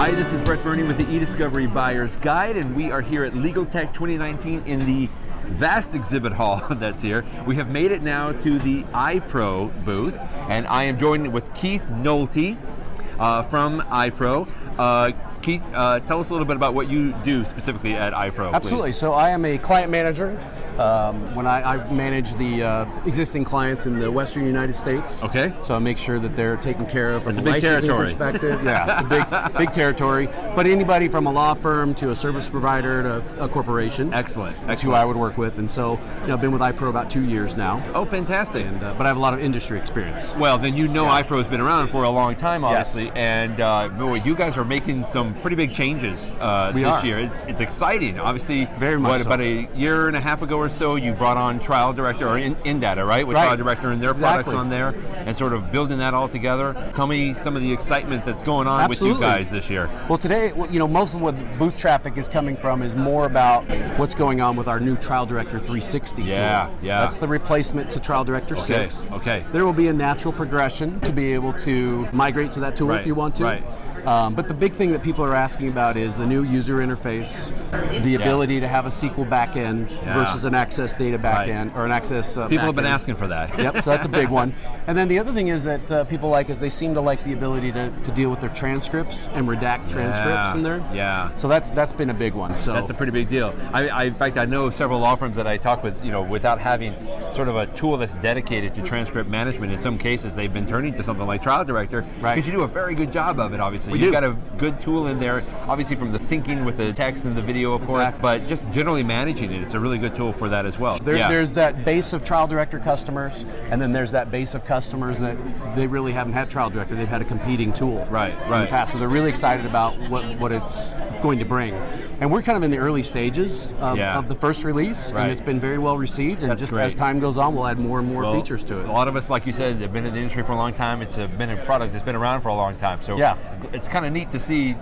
Hi, this is Burney with the eDiscovery Buyer's Guide, and we are here at Legaltech 2019 in the vast exhibit hall that's here. We have made it now to the Ipro booth, and I am joined with Keith Nolte from Ipro. Keith, tell us a little bit about what you do specifically at Ipro, Absolutely. please. So I am a client manager. When I manage the existing clients in the Western United States. Okay. So I make sure that they're taken care of from It's a a big licensing territory. perspective. Yeah, it's a big territory. But anybody from a law firm to a service provider to a corporation. Excellent. That's who I would work with. And so, I've been with Ipro about 2 years now. Oh, fantastic. And, but I have a lot of industry experience. Well, then Ipro has been around for a long time, obviously, Yes. and boy, you guys are making some pretty big changes this year. It's exciting. Obviously, Very much so. About a year and a half ago or so, you brought on TrialDirector, or InData, right? With Right. TrialDirector and their products on there, and sort of building that all together. Tell me some of the excitement that's going on with you guys this year. Well, today, most of what booth traffic is coming from is more about what's going on with our new TrialDirector 360 tool. Yeah. That's the replacement to TrialDirector 6. Okay. There will be a natural progression to be able to migrate to that tool if you want to. Right. But the big thing that people are asking about is the new user interface, the ability to have a SQL backend versus an Access data backend, or an Access People have been backend. asking for that. Yep, so that's a big one. And then the other thing is that people like is they seem to like the ability to deal with their transcripts and redact transcripts in there. Yeah. So that's been a big one. So That's a pretty big deal. In fact, I know several law firms that I talk with, without having sort of a tool that's dedicated to transcript management, in some cases they've been turning to something like TrialDirector, because you do a very good job of it, obviously. You've got a good tool in there, obviously from the syncing with the text and the video, of course, but just generally managing it, it's a really good tool for that as well. There's that base of TrialDirector customers, and then there's that base of customers that they really haven't had TrialDirector. They've had a competing tool in the past, so they're really excited about what it's going to bring. And we're kind of in the early stages of the first release, and it's been very well received, and as time goes on, we'll add more and more features to it. A lot of us, like you said, have been in the industry for a long time. It's been a product that's been around for a long time, so it's kind of neat to see,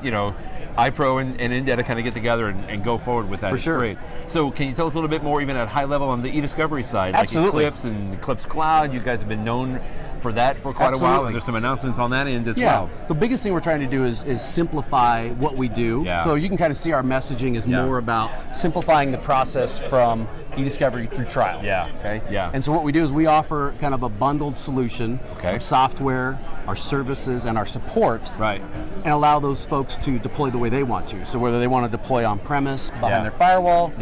Ipro and InData kind of get together and go forward with that. For sure. Great. So can you tell us a little bit more, even at high level, on the eDiscovery side? Absolutely. Like Eclipse and Eclipse Cloud, you guys have been known for that for quite a while, and there's some announcements on that end as well. The biggest thing we're trying to do is simplify what we do. So you can kind of see our messaging is more about simplifying the process from eDiscovery through trial. And so what we do is we offer kind of a bundled solution of software, our services, and our support, and allow those folks to deploy the way they want to. So whether they want to deploy on-premise, behind their firewall,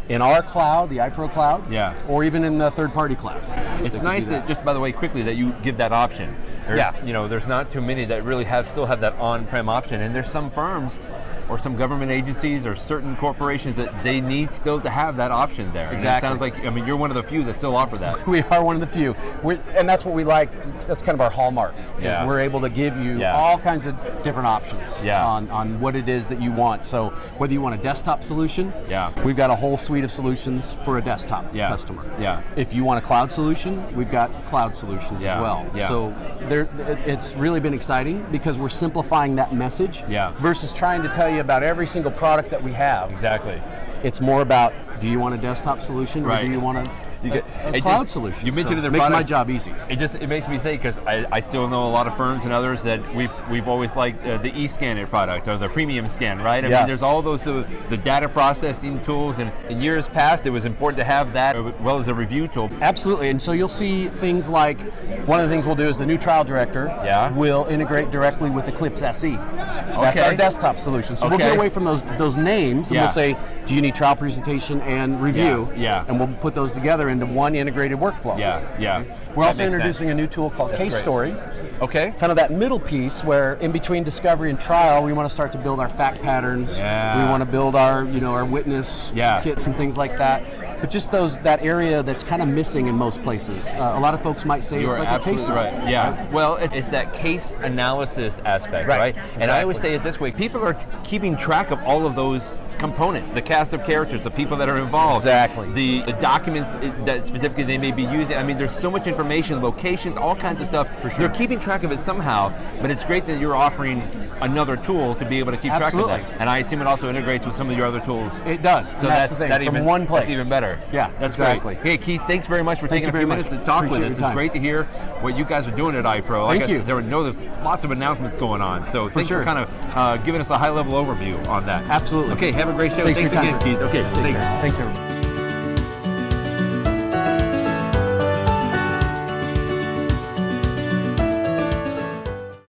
in our cloud, the Ipro cloud, or even in the third-party cloud. It's nice that, just by the way, quickly, that you give that option. There's not too many that really still have that on-prem option, and there's some firms or some government agencies or certain corporations that they need still to have that option there. And it sounds like, you're one of the few that still offer that. We are one of the few. And that's what we like. That's kind of our hallmark. We're able to give you all kinds of different options on what it is that you want. So whether you want a desktop solution, we've got a whole suite of solutions for a desktop customer. If you want a cloud solution, we've got cloud solutions as well. So it's really been exciting because we're simplifying that message versus trying to tell you about every single product that we have. It's more about, do you want a desktop solution or do you want a cloud solution? You mentioned it makes my job easy. It makes me think, because I still know a lot of firms and others that we've always liked the eScanner product or the premium scan, right? I mean, there's all those the data processing tools, and in years past it was important to have that as well as a review tool. Absolutely, and so you'll see things like, one of the things we'll do is the new TrialDirector will integrate directly with Eclipse SE. That's our desktop solution. So we'll get away from those names, and we'll say, do you need trial presentation and review? And we'll put those together into one integrated workflow. We're also introducing a new tool called Case Story. Kind of that middle piece where in between discovery and trial, we want to start to build our fact patterns. We want to build our, our witness kits and things like that. But just that area that's kind of missing in most places. A lot of folks might say it's like a case story. Well, it's that case analysis aspect, right? And I always say it this way: people are keeping track of all of those components, the cast of characters, the people that are involved, the documents that specifically they may be using. I mean, there's so much information, locations, all kinds of stuff. They're keeping track of it somehow, but it's great that you're offering another tool to be able to keep track of that. And I assume it also integrates with some of your other tools. It does. So that's the thing. From one place. That's even better. better. Yeah, that's exactly. great. Hey, Keith, thanks very much for taking a few minutes to talk with us. It's great to hear what you guys are doing at Ipro. Like Thank you. There's lots of announcements going on, so thanks for kind of giving us a high-level overview on that. Absolutely. Okay, have a great show. Thanks again, Keith. Okay, thanks. Thanks, everyone.